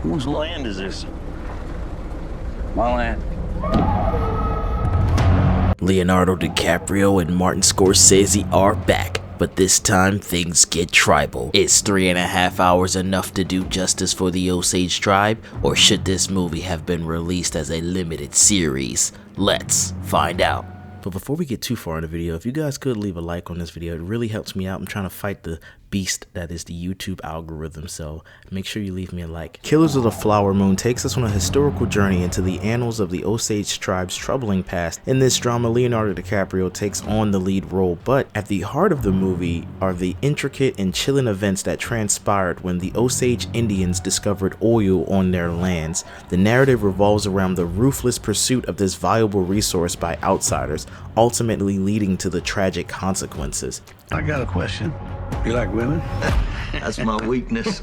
Whose land is this? My land. Leonardo DiCaprio and Martin Scorsese are back, but this time things get tribal. Is 3.5 hours enough to do justice for the Osage tribe, or should this movie have been released as a limited series? Let's find out. But before we get too far in the video, if you guys could leave a like on this video, it really helps me out. I'm trying to fight the beast that is the YouTube algorithm, so make sure you leave me a like. Killers of the Flower Moon takes us on a historical journey into the annals of the Osage tribe's troubling past. In this drama, Leonardo DiCaprio takes on the lead role, but at the heart of the movie are the intricate and chilling events that transpired when the Osage Indians discovered oil on their lands. The narrative revolves around the ruthless pursuit of this valuable resource by outsiders, ultimately leading to the tragic consequences. I got a question. You like women? That's my weakness.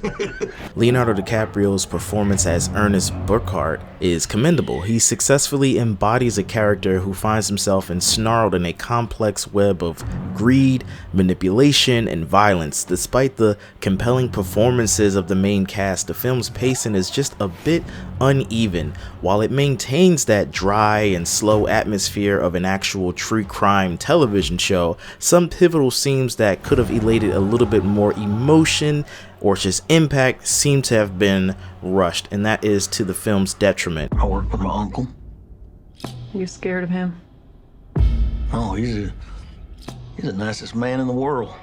Leonardo DiCaprio's performance as Ernest Burkhart is commendable. He successfully embodies a character who finds himself ensnarled in a complex web of greed, manipulation, and violence. Despite the compelling performances of the main cast, the film's pacing is just a bit uneven. While it maintains that dry and slow atmosphere of an actual true crime television show, some pivotal scenes that could have elated a little bit more emotion or just impact seem to have been rushed, and that is to the film's detriment. I work with my uncle. You scared of him? Oh, he's the nicest man in the world.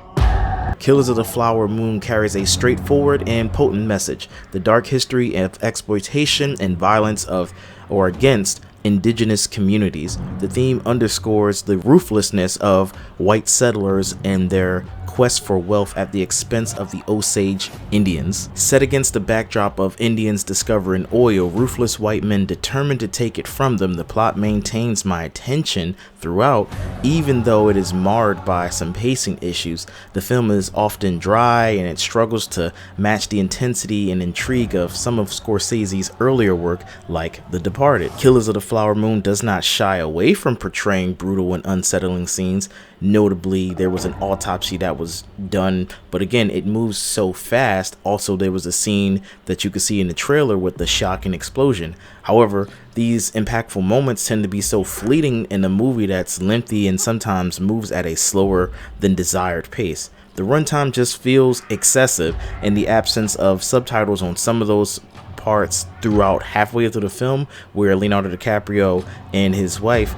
Killers of the Flower Moon carries a straightforward and potent message. The dark history of exploitation and violence of or against indigenous communities. The theme underscores the ruthlessness of white settlers and their quest for wealth at the expense of the Osage Indians. Set against the backdrop of Indians discovering oil, ruthless white men determined to take it from them, the plot maintains my attention throughout, even though it is marred by some pacing issues. The film is often dry and it struggles to match the intensity and intrigue of some of Scorsese's earlier work like The Departed. Killers of the Flower Moon does not shy away from portraying brutal and unsettling scenes. Notably, there was an autopsy that was done, but again, it moves so fast. Also, there was a scene that you could see in the trailer with the shocking explosion. However, these impactful moments tend to be so fleeting in a movie that's lengthy and sometimes moves at a slower than desired pace. The runtime just feels excessive, and the absence of subtitles on some of those parts throughout halfway through the film, where Leonardo DiCaprio and his wife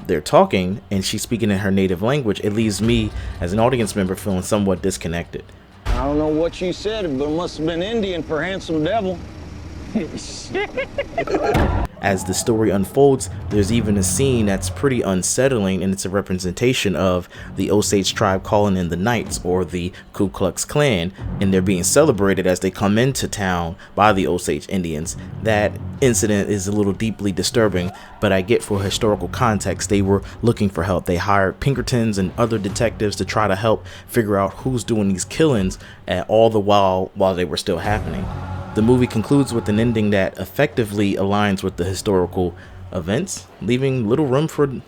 they're talking and she's speaking in her native language, it leaves me as an audience member feeling somewhat disconnected. I don't know what you said, but it must have been Indian for handsome devil. As the story unfolds, there's even a scene that's pretty unsettling, and it's a representation of the Osage tribe calling in the Knights, or the Ku Klux Klan, and they're being celebrated as they come into town by the Osage Indians. That incident is a little deeply disturbing, but I get for historical context, they were looking for help. They hired Pinkertons and other detectives to try to help figure out who's doing these killings, all the while they were still happening. The movie concludes with an ending that effectively aligns with the historical events, leaving little room for,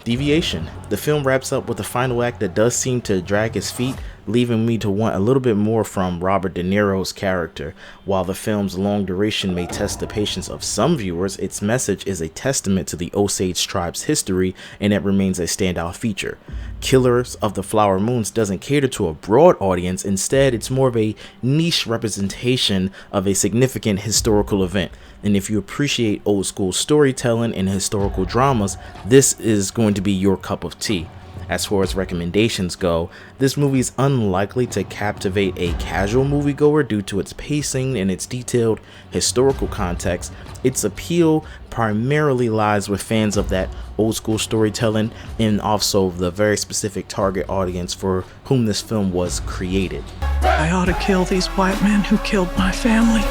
deviation. The film wraps up with a final act that does seem to drag his feet, leaving me to want a little bit more from Robert De Niro's character. While the film's long duration may test the patience of some viewers, its message is a testament to the Osage tribe's history, and it remains a standout feature. Killers of the Flower Moons doesn't cater to a broad audience. Instead, it's more of a niche representation of a significant historical event. And if you appreciate old school storytelling and historical dramas, this is going to be your cup of tea. As far as recommendations go, this movie is unlikely to captivate a casual moviegoer due to its pacing and its detailed historical context. Its appeal primarily lies with fans of that old school storytelling, and also the very specific target audience for whom this film was created. I ought to kill these white men who killed my family.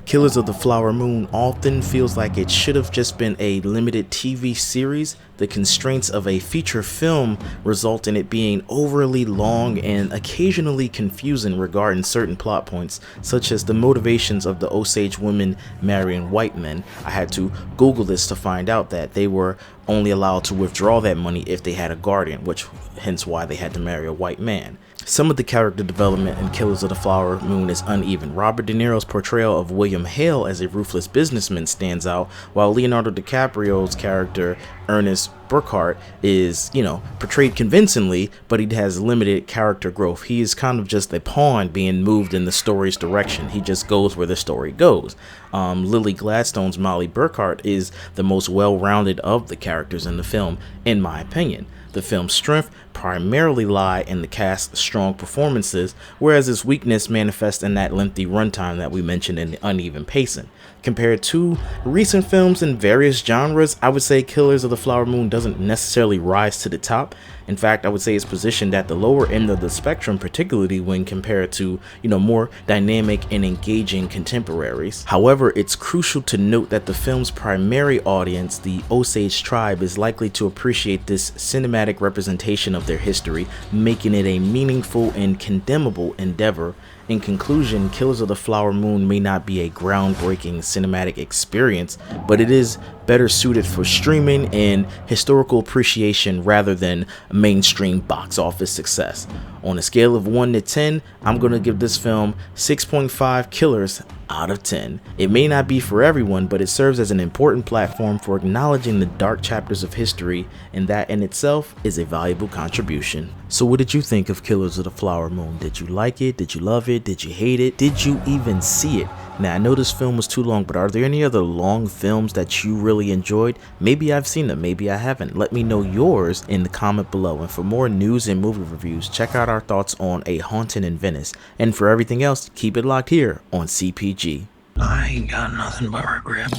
Killers of the Flower Moon often feels like it should have just been a limited TV series. The constraints of a feature film result in it being overly long and occasionally confusing regarding certain plot points, such as the motivations of the Osage women marrying white men. I had to Google this to find out that they were only allowed to withdraw that money if they had a guardian, which hence why they had to marry a white man. Some of the character development in Killers of the Flower Moon is uneven. Robert De Niro's portrayal of William Hale as a ruthless businessman stands out, while Leonardo DiCaprio's character, Ernest Burkhart, is, portrayed convincingly, but he has limited character growth. He is kind of just a pawn being moved in the story's direction. He just goes where the story goes. Lily Gladstone's Molly Burkhart is the most well-rounded of the characters in the film, in my opinion. The film's strength primarily lie in the cast's strong performances, whereas its weakness manifests in that lengthy runtime that we mentioned in the uneven pacing. Compared to recent films in various genres, I would say Killers of the Flower Moon doesn't necessarily rise to the top. In fact, I would say it's positioned at the lower end of the spectrum, particularly when compared to, more dynamic and engaging contemporaries. However, it's crucial to note that the film's primary audience, the Osage tribe, is likely to appreciate this cinematic representation of their history, making it a meaningful and condemnable endeavor. In conclusion, Killers of the Flower Moon may not be a groundbreaking cinematic experience, but it is better suited for streaming and historical appreciation rather than mainstream box office success. On a scale of 1 to 10, I'm going to give this film 6.5 killers out of 10. It may not be for everyone, but it serves as an important platform for acknowledging the dark chapters of history, and that in itself is a valuable contribution. So what did you think of Killers of the Flower Moon? Did you like it? Did you love it? Did you hate it? Did you even see it? Now, I know this film was too long, but are there any other long films that you really enjoyed? Maybe I've seen them, maybe I haven't. Let me know yours in the comment below. And for more news and movie reviews, check out our thoughts on A Haunting in Venice. And for everything else, keep it locked here on CPG. I ain't got nothing but regret.